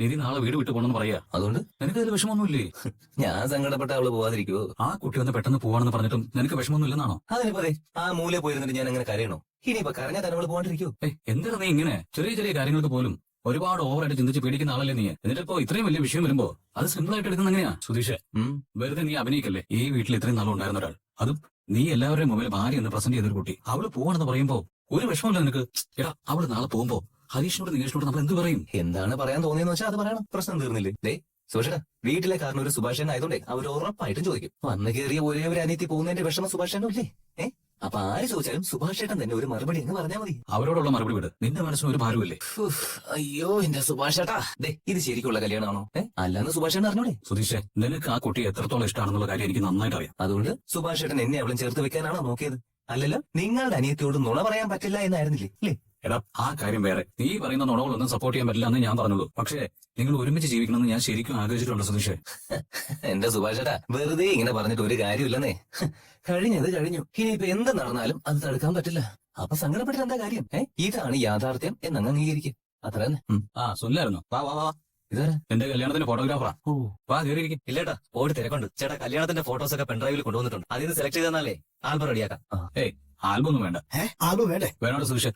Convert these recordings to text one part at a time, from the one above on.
നിധി നാളെ വീട് വിട്ടു പോണെന്ന് പറയാ. അതുകൊണ്ട് നിനക്ക് അതിൽ വിഷമമൊന്നുമില്ലേ? ഞാൻ സങ്കടപ്പെട്ട അവള് പോവാതിരിക്കുവോ? ആ കുട്ടി ഒന്ന് പെട്ടെന്ന് പോവാണെന്ന് പറഞ്ഞിട്ടും നിനക്ക് വിഷമമൊന്നുമില്ലെന്നാണോ? അതിനിപ്പോ ആ മൂല പോയിരുന്നിട്ട് ഞാൻ അങ്ങനെ കരയണോ? ഇനിയിപ്പോ കരഞ്ഞാൽ തന്നെ അവള് പോകാണ്ടിരിക്കോ? എന്താണ് നീ ഇങ്ങനെ ചെറിയ ചെറിയ കാര്യങ്ങൾക്ക് പോലും ഒരുപാട് ഓവറായിട്ട് ചിന്തിച്ച് പേടിക്കുന്ന ആളല്ലേ നീ? എന്നിട്ടിപ്പോ ഇത്രയും വലിയ വിഷയം വരുമ്പോ അത് സിമ്പിൾ ആയിട്ട് എടുക്കുന്ന എങ്ങനെയാ സുധീഷ്? വെറുതെ നീ അഭിനയിക്കല്ലേ. ഈ വീട്ടിൽ ഇത്രയും നാളും ഉണ്ടായിരുന്ന ഒരാൾ, അതും നീ എല്ലാവരുടെയും മുമ്പിൽ ഭാര്യ എന്ന് പ്രസന്റ് ചെയ്തൊരു കുട്ടി, അവള് പോവാണെന്ന് പറയുമ്പോ ഒരു വിഷമമില്ല നിനക്ക്? എടാ, അവള് നാളെ പോകുമ്പോ ഹരീഷിനോട് നികേഷിനോട് നമ്മൾ എന്ത് പറയും? എന്താണ് പറയാൻ തോന്നിയെന്ന് വെച്ചാൽ അത് പറയണം. പ്രശ്നം തീർന്നില്ലേ? ദേ സുഭാഷേട്ടാ, വീട്ടിലെ കാരണം ഒരു സുഭാഷൻ ആയതുകൊണ്ടേ അവർ ഉറപ്പായിട്ടും ചോദിക്കും. വന്ന് കയറിയ ഒരേ ഒരു അനിയത്തി പോകുന്നതിന്റെ വിഷമം സുഭാഷേട്ടനും ഇല്ലേ? അപ്പൊ ആര് ചോദിച്ചാലും സുഭാഷേട്ടൻ തന്നെ ഒരു മറുപടി എന്ന് പറഞ്ഞാൽ മതി. അവരോടുള്ള മറുപടി വിട്. നിന്റെ മനസ്സിന് ഒരു ഭാരമില്ലേ? അയ്യോ എന്റെ സുഭാഷേട്ടാ, ദേ ഇത് ശരിക്കുള്ള കല്യാണമാണോ? അല്ലാന്ന് സുഭാഷേട്ടൻ അറിഞ്ഞോടെ? സുധീഷേ, നിനക്ക് ആ കുട്ടിയെ എത്രത്തോളം ഇഷ്ടമാണെന്നുള്ള കാര്യം എനിക്ക് നന്നായിട്ട് അറിയാം. അതുകൊണ്ട് സുഭാഷേട്ടൻ എന്നെ അവളും ചേർത്ത് വെക്കാനാണോ നോക്കിയത്? അല്ലല്ലോ, നിങ്ങളുടെ അനിയത്തിയോട് നുണ പറയാൻ പറ്റില്ല എന്നായിരുന്നില്ലേ? ഇല്ലേ? എടാ, ആ കാര്യം വേറെ. നീ പറയുന്ന നുണകളൊന്നും സപ്പോർട്ട് ചെയ്യാൻ പറ്റില്ല എന്ന് ഞാൻ പറഞ്ഞുള്ളൂ. പക്ഷേ നിങ്ങൾ ഒരുമിച്ച് ജീവിക്കണമെന്ന് ഞാൻ ശരിക്കും ആഗ്രഹിച്ചിട്ടുണ്ട് സുധീഷേ. എന്റെ സുഭാഷേട്ടാ, വെറുതെ ഇങ്ങനെ പറഞ്ഞിട്ട് ഒരു കാര്യമില്ലെന്നേ. കഴിഞ്ഞത് കഴിഞ്ഞു. ഇനിയിപ്പോ എന്ത് നടന്നാലും അത് തടുക്കാൻ പറ്റില്ല. അപ്പൊ സങ്കടപ്പെട്ടിട്ട് എന്താ കാര്യം? ഇതാണ് യാഥാർത്ഥ്യം എന്നങ്ങ് അംഗീകരിക്കും. അത്ര തന്നെ. സുല്ലായിരുന്നു. വാ വാ വാ. ഇതാരാ? എന്റെ കല്യാണത്തിന്റെ ഫോട്ടോഗ്രാഫറാ. വാ കയറിയിരിക്കും. ഇല്ലേട്ടാ, ഓടി തിരക്കുണ്ട്. ചേട്ടാ, കല്യാണത്തിന്റെ ഫോട്ടോസ് ഒക്കെ പെൺഡ്രൈവിൽ കൊണ്ടുവന്നിട്ടുണ്ട്. അതിൽ നിന്ന് സെലക്ട് ചെയ്താലേ ആൽബം റെഡിയാക്കാം. ആൽബം ഒന്നും വേണ്ട. ആൽബം വേണ്ടേ? വേണോട് സുധീഷ്?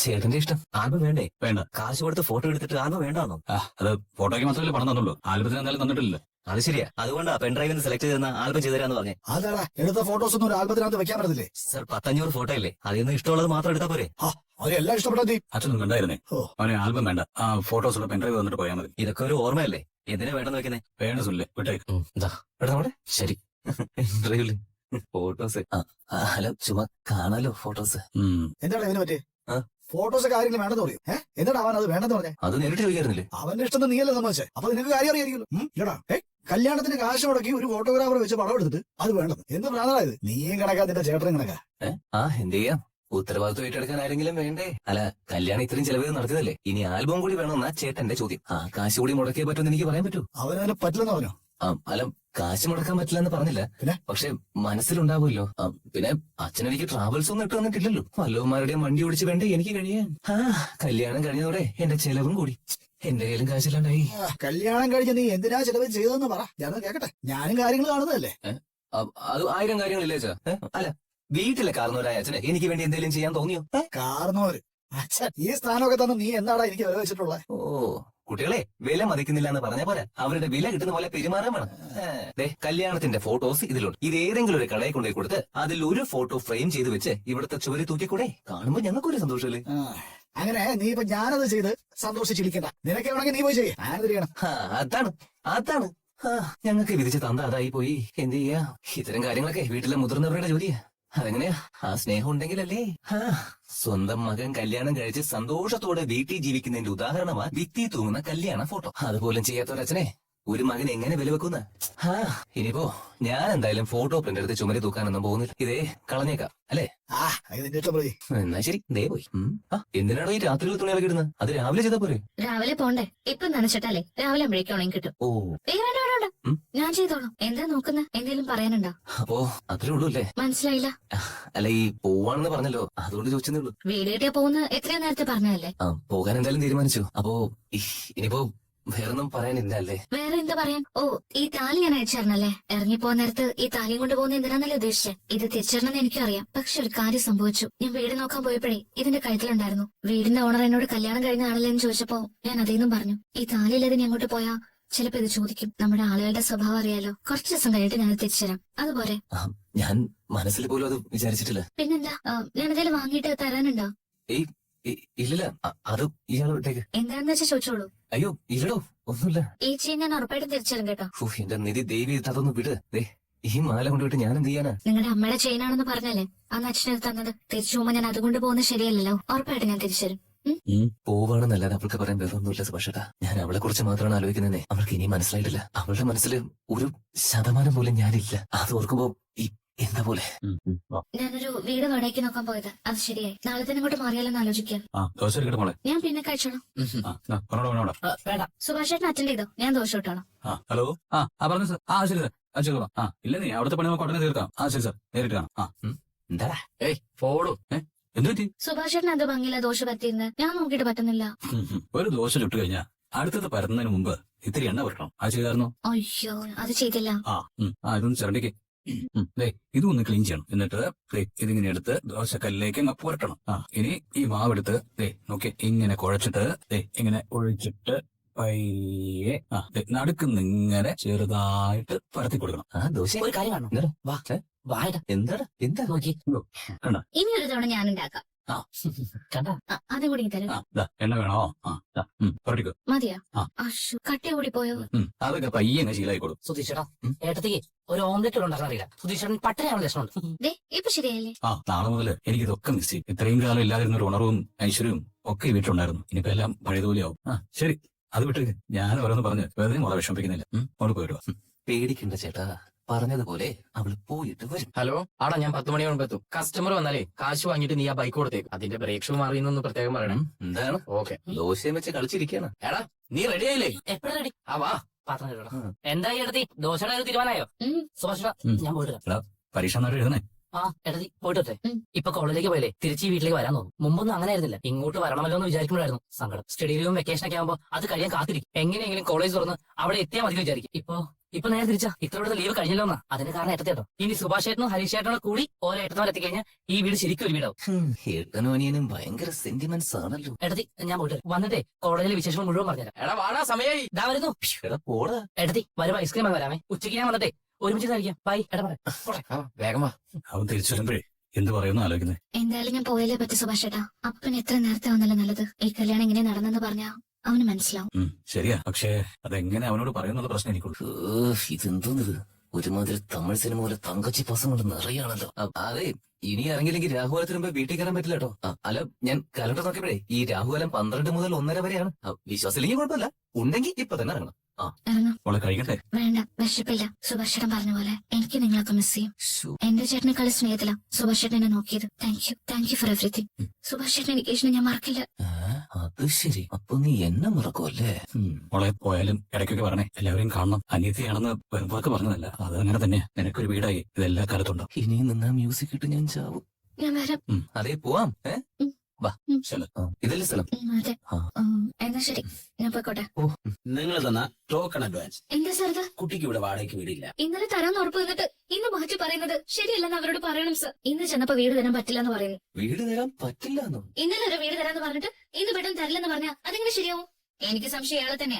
ചേട്ടന്റെ ഇഷ്ടം. ആൽബം വേണ്ടേ? വേണ്ട. കാശ് കൊടുത്ത് ഫോട്ടോ എടുത്തിട്ട് ആൽബം വേണ്ടാന്നോ? അത് ഫോട്ടോയ്ക്ക് മാത്രമല്ലേ പണം തന്നുള്ളൂ. ആൽബത്തിന് എന്തായാലും തന്നിട്ടില്ല. അത് ശരിയാ. അതുകൊണ്ടാ പെൺഡ്രൈവിൽ നിന്ന് സെലക്ട് ചെയ്തെന്ന ആൽബം ചെയ്തുതരാന്ന് പറഞ്ഞേ. അതാടാ, എടുത്ത ഫോട്ടോസ് ഒന്നും ഒരു ആൽബത്തിനകത്ത് വെക്കാൻ പറ്റത്തില്ലേ? സർ, 1000 ഫോട്ടോ ഇല്ലേ? അതിൽ നിന്ന് ഇഷ്ടമുള്ളത് മാത്രം എടുത്താ പോരെ? അവരെല്ലാം ഇഷ്ടപ്പെട്ട അച്ഛനൊന്നും കണ്ടായിരുന്നേ. അവനെ ആൽബം വേണ്ട. ആ ഫോട്ടോസുള്ള പെൺഡ്രൈവ് വന്നിട്ട് പോയാൽ മതി. ഇതൊക്കെ ഒരു ഓർമ്മയല്ലേ? എന്തിനാ വേണ്ടെന്ന് വെക്കുന്നേ? വേണ്ട സുല്ലേ, വിട്ടേക്ക്. ശരി. ഡ്രൈവില് ഫോട്ടോസ്. ഹലോ, ചുമ്മാ കാണാലോ ഫോട്ടോസ്. എന്താണ് ഇതിനെ പറ്റി? ഫോട്ടോസ് കാര്യങ്ങൾ വേണ്ടെന്ന് പറയും. എന്താണ് അവൻ അത് വേണ്ടെന്ന് പറഞ്ഞേ? അത് നേരിട്ട് ചോദിക്കായിരുന്നില്ലേ? അവന്റെ ഇഷ്ടം നീയല്ലേ സമ്മതിച്ചേ? അപ്പൊ നിനക്ക് കാര്യം അറിയായിരിക്കുമല്ലോ. ഇല്ലടാ, കല്യാണത്തിന് കാശ് മുടക്കി ഒരു ഫോട്ടോഗ്രാഫറെ വെച്ച് പടം എടുത്തിട്ട് അത് വേണ്ടത് എന്ത് പ്രാണായത്? നീയും കണക്കാ, നിന്റെ ചേട്ടനും കണക്കാ. എന്ത് ചെയ്യാം? ഉത്തരവാദിത്വം ഏറ്റെടുക്കാൻ ആരെങ്കിലും വേണ്ടേ? അല്ല, കല്യാണം ഇത്രയും ചെലവ് നടത്തിയതല്ലേ, ഇനി ആൽബം കൂടി വേണമെന്നാ ചേട്ടന്റെ ചോദ്യം. കാശ് കൂടി മുടക്കിയേ പറ്റുമെന്ന് എനിക്ക് പറയാൻ പറ്റൂ. അവനതിന് പറ്റില്ലെന്ന് പറഞ്ഞോ? അല്ല, കാശ് മുടക്കാൻ പറ്റില്ല എന്ന് പറഞ്ഞില്ല. പക്ഷെ മനസ്സിലുണ്ടാവുമല്ലോ. പിന്നെ അച്ഛനെനിക്ക് ട്രാവൽസ് ഒന്നും ഇട്ട് വന്നിട്ടില്ലല്ലോ. വല്ലവന്മാരുടെയും വണ്ടി ഓടിച്ച് വേണ്ടേ എനിക്ക് കഴിയാൻ? കല്യാണം കഴിഞ്ഞതോടെ എന്റെ ചെലവും കൂടി. എന്റെ കയ്യിലും കാശില്ലാണ്ടായി. കല്യാണം കഴിഞ്ഞ് നീ എന്തിനാ ചെലവ് ചെയ്തതെന്ന് പറ, ഞാൻ കേക്കട്ടെ. ഞാനും കാര്യങ്ങൾ കാണുന്നതല്ലേ. അത് 1000 കാര്യങ്ങളില്ലേ അച്ഛാ? അല്ല, വീട്ടിലെ കാർന്നവരായ അച്ഛനെ എനിക്ക് വേണ്ടി എന്തെങ്കിലും ചെയ്യാൻ തോന്നിയോ? കാർന്നവര് അച്ഛൻ ഈ സ്ഥാനമൊക്കെ തന്നെ നീ എന്താടാ എനിക്ക് വില വെച്ചിട്ടുള്ളത്? കുട്ടികളെ വില മതിക്കുന്നില്ല എന്ന് പറഞ്ഞ പോലെ അവരുടെ വില കിട്ടുന്ന പോലെ പെരുമാറാൻ വേണം. കല്യാണത്തിന്റെ ഫോട്ടോസ് ഇതിലുണ്ട്. ഇത് ഏതെങ്കിലും ഒരു കടയിൽ കൊണ്ടുപോയി കൊടുത്ത് അതിൽ ഒരു ഫോട്ടോ ഫ്രെയിം ചെയ്ത് വെച്ച് ഇവിടുത്തെ ചുവരി തൂക്കിക്കൂടെ? കാണുമ്പോ ഞങ്ങൾക്കൊരു സന്തോഷമല്ലേ? അങ്ങനെ നീ ഇപ്പൊ ഞാനത് ചെയ്ത് സന്തോഷിച്ചിരിക്കണ്ട. നിനക്ക് വേണമെങ്കിൽ നീ പോയി ചെയ്യേ. ഞാനത് ചെയ്യണം. അതാണ് ഞങ്ങൾക്ക് വിധിച്ച് തന്ന അതായി പോയി. എന്ത് ചെയ്യാ? ഇത്തരം കാര്യങ്ങളൊക്കെ വീട്ടിലെ മുതിർന്നവരുടെ ജോലിയാ. അതെങ്ങനെയാ? ആ സ്നേഹം ഉണ്ടെങ്കിലല്ലേ. സ്വന്തം മകൻ കല്യാണം കഴിച്ച് സന്തോഷത്തോടെ വീട്ടിൽ ജീവിക്കുന്നതിന്റെ ഉദാഹരണമാ ഭിത്തി തൂങ്ങുന്ന കല്യാണ ഫോട്ടോ. അതുപോലും ചെയ്യാത്തൊരച്ഛനെ ഒരു മകൻ എങ്ങനെ വിലവെക്കുന്ന? ഇനിയിപ്പോ ഞാൻ എന്തായാലും ഫോട്ടോ പ്രിന്റ് എടുത്ത് ചുമരി തൂക്കാനൊന്നും പോകുന്നില്ല. ഇതേ കളഞ്ഞേക്കാം അല്ലേ? എന്നാ ശരി, ദേ പോയി. എന്തിനാണോ ഈ രാത്രിയിൽ തുണികളൊക്കെ ഇടുന്നത്? അത് രാവിലെ ചെയ്താ പോരെ? രാവിലെ പോണ്ടേ? ഇപ്പൊ നനച്ചിട്ടല്ലേ രാവിലെ ആകുമ്പോഴേക്കും കിട്ടും. ഞാൻ ചെയ്തോളാം. എന്താ നോക്കുന്ന? എന്തേലും പറയാനുണ്ടോ? അപ്പോ അത്രേ ഉള്ളൂ അല്ലേ? മനസ്സിലായില്ല. അല്ല, ഈ പോവാണെന്ന് പറഞ്ഞല്ലോ, അതുകൊണ്ട് ചോദിച്ചതേ ഉള്ളൂ. വീട് കിട്ടിയാ പോകുന്ന എത്രയോ നേരത്തെ പറഞ്ഞതല്ലേ? പോകാൻ എന്തായാലും തീരുമാനിച്ചു. അപ്പോ ഇനിയിപ്പോ വേറൊന്നും പറയാനില്ല അല്ലേ? വേറെ എന്താ പറയാൻ? ഈ താലി ഞാൻ അയച്ചായിരുന്നല്ലേ? ഇറങ്ങിപ്പോ നേരത്ത് ഈ താലിയും കൊണ്ട് പോകുന്ന എന്തിനാന്നല്ലേ ഉദ്ദേശിച്ചത്? ഇത് തിരിച്ചറിയണമെന്ന് എനിക്കറിയാം. പക്ഷെ ഒരു കാര്യം സംഭവിച്ചു. ഞാൻ വീട് നോക്കാൻ പോയപ്പോഴേ ഇതിന്റെ കഴുത്തിലുണ്ടായിരുന്നു. വീടിന്റെ ഓണർ എന്നോട് കല്യാണം കഴിഞ്ഞ ആളല്ലേ എന്ന് ചോദിച്ചപ്പോ ഞാൻ അതേന്നും പറഞ്ഞു. ഈ താലിയില്ലാതെ ഞാൻ അങ്ങോട്ട് പോയാ ചിലപ്പോ ഇത് ചോദിക്കും. നമ്മുടെ ആളുകളുടെ സ്വഭാവം അറിയാലോ. കുറച്ചു ദിവസം കഴിഞ്ഞിട്ട് ഞാൻ തിരിച്ചുതരാം. അതുപോലെ ഞാൻ മനസ്സിൽ പോലും അത് വിചാരിച്ചിട്ടില്ല. പിന്നെന്താ, ഞാൻ എന്തെങ്കിലും വാങ്ങിയിട്ട് തരാനുണ്ടോ? ഇല്ല, അത് ഇയാളെ വിട്ടേക്ക്. എന്താണെന്ന് വെച്ചാൽ ചോദിച്ചോളൂ. അയ്യോ ഇല്ലടോ, ഒന്നുമില്ല. ഈ ചെയിൻ ഞാൻ ഉറപ്പായിട്ടും തിരിച്ചരും കേട്ടോ. എന്റെ നിധി ദേവി, അതൊന്ന് വിട്. ഈ മാല കൊണ്ടുപോയിട്ട് ഞാൻ എന്ത് ചെയ്യാനാ? നിങ്ങളുടെ അമ്മയുടെ ചെയിനാണെന്ന് പറഞ്ഞല്ലേ അന്ന് അച്ഛനത് തന്നത്. തിരിച്ചു പോകുമ്പോ ഞാൻ അതുകൊണ്ട് പോകുന്നത് ശരിയല്ലല്ലോ. ഉറപ്പായിട്ടും ഞാൻ തിരിച്ചുതരും. പോവാണെന്നല്ലാതെ അവൾക്ക് പറയാൻ വേറൊന്നുമില്ല സുഭാഷേട്ടാ. ഞാൻ അവളെ കുറിച്ച് മാത്രമാണ് ആലോചിക്കുന്നതേ. അവൾക്ക് ഇനി മനസ്സിലായിട്ടില്ല. അവളുടെ മനസ്സിൽ 1% പോലും ഞാനില്ല. അത് ഓർക്കുമ്പോ എന്താ പോലെ. ഞാനൊരു വീട് വാടകയ്ക്ക് നോക്കാൻ പോയത്. അത് ശരിയായി. നാളെ തന്നെ ഇങ്ങോട്ട് മാറിയാലോന്ന് ആലോചിക്കാം. ഞാൻ പിന്നെ കഴിച്ചോളാം. വേണ്ട. സുഭാഷ് ചേട്ടൻ അറ്റൻഡ് ചെയ്തോ? ഞാൻ ദോശ ഇട്ടോളാം. ഹലോ. പറഞ്ഞു സാർ. ശരി സാർ. ചെയ്തോളാം. ഇല്ല നീ അവിടുത്തെ പണി നമുക്ക് ഉടനെ തീർക്കാം. ശരി സാർ, നേരിട്ട് കാണാം. എന്താടാ? ഫോളോ. എന്ത് പറ്റി? സുഭാഷ് ചേട്ടൻ അത് ഭംഗിയില്ല ദോശ പറ്റിയിരുന്നത്. ഞാൻ നോക്കിയിട്ട് പറ്റുന്നില്ല. ഒരു ദോശ ചുട്ട് കഴിഞ്ഞാ അടുത്തത് പരത്തുന്നതിന് മുമ്പ് ഇത്തിരി എണ്ണ പുരട്ടണം. അത് ചെയ്തായിരുന്നോ? അയ്യോ അത് ചെയ്തില്ല. ഇതൊന്ന് ചിരണ്ടിക്ക്. ദേ ഇതൊന്ന് ക്ലീൻ ചെയ്യണം. എന്നിട്ട് ദേ ഇതിങ്ങനെ എടുത്ത് ദോശക്കല്ലിലേക്ക് അങ്ങ് പുരട്ടണം. ഇനി ഈ മാവെടുത്ത് ദേ നോക്കി ഇങ്ങനെ കുഴച്ചിട്ട് ദേ ഇങ്ങനെ ഒഴിച്ചിട്ട് പയ്യെ നടുക്കുന്ന് ഇങ്ങനെ ചെറുതായിട്ട് പരത്തി കൊടുക്കണം. ആ ദോശ ഒരു കാര്യം കാണണം. എന്താടാ? വാ വാടാ എന്താടാ എന്താ നോക്കി ഇനി ഒരു തവണ ഞാൻ ഉണ്ടാക്കാം. കണ്ട അതും കൂടി തരും. എണ്ണ വേണോ? പുരട്ടിക്കോ. മതിയാ? ആ. അശ്ശോ, കട്ടി കൂടി പോയോ? അതൊക്കെ പയ്യെ അങ്ങ് ശീലായിക്കോളും. സുധീഷേട്ടാ ഏട്ടത്തേക്ക് ഒരു ഓംലെറ്റ് ഉണ്ടാക്കാൻ അറിയില്ല. സുധീഷേട്ടൻ പട്ടരയാണ് ലക്ഷണമുണ്ട്. ദേ ഇപ്പൊ ശരിയായില്ലേ? നാളെ മുതൽ എനിക്കിതൊക്കെ മിസ് ചെയ്യും. ഇത്രയും കാലം ഇല്ലാതിരുന്ന ഒരു ഉണർവും ഐശ്വര്യവും ഒക്കെ ഈ വീട്ടിലുണ്ടായിരുന്നു. ഇനിയിപ്പോ എല്ലാം പഴയതുപോലെയാവും. ശരി, അത് വിട്ടേക്ക്. ഞാൻ ഓരോന്ന് പറഞ്ഞ് വെറുതെ മോളെ വിഷമിപ്പിക്കുന്നില്ല. അവിടെ പോയിട്ട് വാ. പേടിക്കണ്ട ചേട്ടാ, പറഞ്ഞതുപോലെ അവള് പോയിട്ട് വരും. ഹലോ ആടാ, ഞാൻ 10 മണിയാകുമ്പോ എത്തും. കസ്റ്റമർ വന്നാലേ കാശ് വാങ്ങിയിട്ട് നീ ആ ബൈക്ക് കൊടുത്തേക്ക്. അതിന്റെ ബ്രേക്ക് ഷൂ മാറിയെന്നൊന്ന് പ്രത്യേകം പറയണം. എന്താണ് ഓക്കെ. ദോശയും വെച്ച് കളിച്ചിരിക്കാണ്. എടാ നീ റെഡി ആയില്ലേ? എപ്പോഴും റെഡി. ആ വാ. പാത്രം കഴുകണം. എന്തായി എടുത്തി ദോശയുടെ കാര്യം തീരുമാനമായോ? സുഭാഷേട്ടാ ഞാൻ പോയിട്ട് വരാം. പരീക്ഷ എന്നാലും എഴുതണേ. എടുത്തി പോയിട്ട് വരട്ടെ. ഇപ്പൊ കോളേജിലേക്ക് പോയല്ലേ, തിരിച്ച് ഈ വീട്ടിലേക്ക് വരാൻ തോന്നും. മുമ്പൊന്നും അങ്ങനെ ആയിരുന്നില്ല. ഇങ്ങോട്ട് വരണമല്ലോ എന്ന് വിചാരിക്കുമ്പോഴായിരുന്നു സങ്കടം. സ്റ്റഡി ലീവും വെക്കേഷൻ ഒക്കെ ആകുമ്പോൾ അത് കഴിയാൻ കാത്തിരിക്കും. എങ്ങനെയെങ്കിലും കോളേജ് തുറന്ന് അവിടെ എത്തിയാൽ മതി വിചാരിക്കും. ഇപ്പൊ നേരെ തിരിച്ചാ. ഇത്രയുടെ ലീവ് കഴിഞ്ഞല്ലോ എന്നാ. അതിന് കാരണം ഏട്ടത്തേട്ടോ. ഇനി സുഭാഷ് ഏട്ടനും ഹരീഷ് ഏട്ടനോ കൂടി ഓരോ ഏട്ടനോട് എത്തിക്കഴിഞ്ഞാൽ ഈ വീട് ശരിക്കും ഒരു വീടാവും. ഏട്ടനും അനിയനും ഭയങ്കര സെന്റിമെന്റ്സ് ആണല്ലോ. എടുത്തി ഞാൻ പോയിട്ട് വരാം. വന്നിട്ടേ കോളേജിലെ വിശേഷങ്ങൾ മുഴുവൻ പറഞ്ഞുതരാം. എടാ വാടാ, സമയായി. ഇതാ വരുന്നു. എടാ പോടാ. എടുത്തി വരുമ്പോ ഐസ്ക്രീം വാങ്ങി വരാമേ. ഉച്ചയ്ക്ക് ഞാൻ വന്നിട്ടേ ഒരുമിച്ച് കഴിക്കാം. ബൈ. എടാ പറയാം. വേഗം വാ. അവൻ തിരിച്ചു വരുമ്പോഴേ എന്ത് പറയുമെന്ന് ആലോചിക്കുന്നത്. എന്തായാലും ഞാൻ പോയാലേ പറ്റി സുഭാഷേട്ടാ. അപ്പൻ എത്ര നേരത്തെ വന്നല്ലോ നല്ലത്. ഈ കല്യാണം ഇങ്ങനെ നടന്നെന്ന് പറഞ്ഞാ അവന് മനസ്സിലാവും. ശരിയാ, പക്ഷേ അതെങ്ങനെ അവനോട് പറയുന്നുള്ള പ്രശ്നം എനിക്കുള്ളൂ. ഇതെന്തോന്നിത്, ഒരുമാതിരി തമിഴ് സിനിമ പോലെ തങ്കച്ചി പാസം കൊണ്ട് നിറയാണല്ലോ. അതെ, ഇനി ഇറങ്ങില്ലെങ്കിൽ രാഹുകാലത്തിന് മുമ്പ് വീട്ടിൽ കയറാൻ പറ്റില്ല കേട്ടോ. അല്ല, ഞാൻ കലണ്ടർ നോക്കിയപ്പോഴേ ഈ രാഹുകാലം 12 മുതൽ 1:30 വരെയാണ്. വിശ്വാസമില്ലെങ്കിൽ കുഴപ്പമില്ല, ഉണ്ടെങ്കിൽ ഇപ്പൊ തന്നെ ഇറങ്ങണം. ഇറങ്ങാം. അവളെ കഴിക്കട്ടെ. വേണ്ട, വിശപ്പില്ല. സുഭാഷേട്ടൻ പറഞ്ഞ പോലെ എനിക്ക് നിങ്ങളൊക്കെ മിസ് ചെയ്യും. ശ്ശോ. എന്റെ ചേട്ടനെക്കാളും സ്നേഹത്തിലാ സുഭാഷേട്ടൻ എന്നെ നോക്കിയത്. Thank you for everything. സുഭാഷേട്ടൻ എനിക്ക് ഞാൻ മറക്കില്ല. അത് ശരി, അപ്പൊ നീ എന്നെ മറക്കുമല്ലേ? മോളെ പോയാലും ഇടയ്ക്കൊക്കെ പറഞ്ഞേ, എല്ലാവരെയും കാണണം. അനിയത്തിയാണെന്ന് വെറുതെ പറഞ്ഞതല്ല, അത് അങ്ങനെ തന്നെ. നിനക്കൊരു വീടായി, ഇതെല്ലാ കാലത്തുണ്ടാവും. ഇനിയും നിന്നാ മ്യൂസിക് ഇട്ട് ഞാൻ ചാവും. ഞാൻ വരാം. അതെ പോവാം. വാ. ശരി. ഇതല്ലേ സ്ഥലം? അതെ. എന്നാ ശരി, ഞാൻ പോയിക്കോട്ടെ. നിങ്ങൾ തന്ന ടോക്കൺ അഡ്വാൻസ്. എന്താ സാർ ഇത്? കുട്ടിക്ക് ഇവിടെ വാടകയ്ക്ക് വീടില്ല. ഇന്നലെ തരാന്ന് ഉറപ്പ് തന്നിട്ട് ഇന്ന് മാറ്റി പറയുന്നത് ശരിയല്ലെന്ന് അവരോട് പറയണം സർ. ഇന്ന് ചെന്നപ്പോ വീട് തരാൻ പറ്റില്ല എന്ന് പറയുന്നു. വീട് തരാൻ പറ്റില്ല എന്നോ? ഇന്നലെ ഒരു വീട് തരാന്ന് പറഞ്ഞിട്ട് ഇന്ന് പെട്ടെന്ന് തരില്ലെന്ന് പറഞ്ഞാ അതെങ്ങനെ ശരിയാവും? എനിക്ക് സംശയം ഇയാളെ തന്നെയാ.